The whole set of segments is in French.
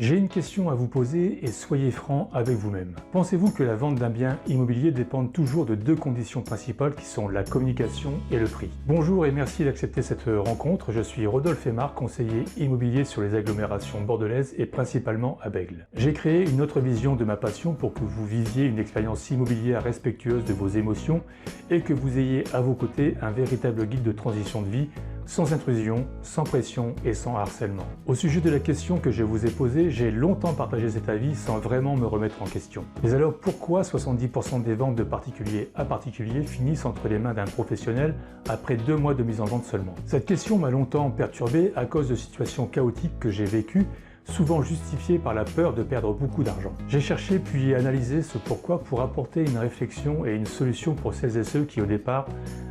J'ai une question à vous poser et soyez franc avec vous-même. Pensez-vous que la vente d'un bien immobilier dépende toujours de deux conditions principales qui sont la communication et le prix? Bonjour et merci d'accepter cette rencontre. Je suis Rodolphe Aymar, conseiller immobilier sur les agglomérations bordelaises et principalement à Bègles. J'ai créé une autre vision de ma passion pour que vous viviez une expérience immobilière respectueuse de vos émotions et que vous ayez à vos côtés un véritable guide de transition de vie sans intrusion, sans pression et sans harcèlement. Au sujet de la question que je vous ai posée, j'ai longtemps partagé cet avis sans vraiment me remettre en question. Mais alors pourquoi 70% des ventes de particulier à particulier finissent entre les mains d'un professionnel après 2 mois de mise en vente seulement? Cette question m'a longtemps perturbé à cause de situations chaotiques que j'ai vécues, souvent justifiées par la peur de perdre beaucoup d'argent. J'ai cherché puis analysé ce pourquoi pour apporter une réflexion et une solution pour celles et ceux qui au départ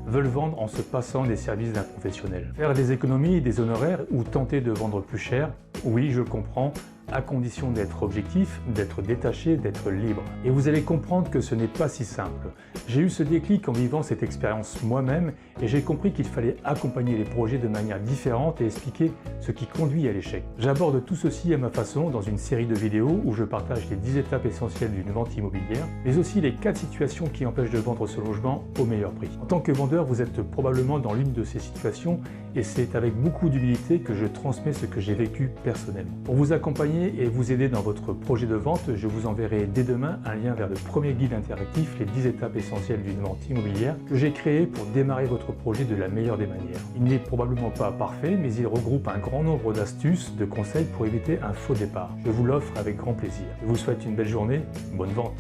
veulent vendre en se passant des services d'un professionnel. Faire des économies, des honoraires ou tenter de vendre plus cher, oui je comprends, à condition d'être objectif, d'être détaché, d'être libre. Et vous allez comprendre que ce n'est pas si simple. J'ai eu ce déclic en vivant cette expérience moi-même et j'ai compris qu'il fallait accompagner les projets de manière différente et expliquer ce qui conduit à l'échec. J'aborde tout ceci à ma façon dans une série de vidéos où je partage les 10 étapes essentielles d'une vente immobilière, mais aussi les 4 situations qui empêchent de vendre ce logement au meilleur prix. En tant que vendeur, vous êtes probablement dans l'une de ces situations et c'est avec beaucoup d'humilité que je transmets ce que j'ai vécu personnellement. Pour vous accompagner et vous aider dans votre projet de vente, je vous enverrai dès demain un lien vers le premier guide interactif, les 10 étapes essentielles d'une vente immobilière, que j'ai créé pour démarrer votre projet de la meilleure des manières. Il n'est probablement pas parfait, mais il regroupe un grand nombre d'astuces, de conseils pour éviter un faux départ. Je vous l'offre avec grand plaisir. Je vous souhaite une belle journée, bonne vente.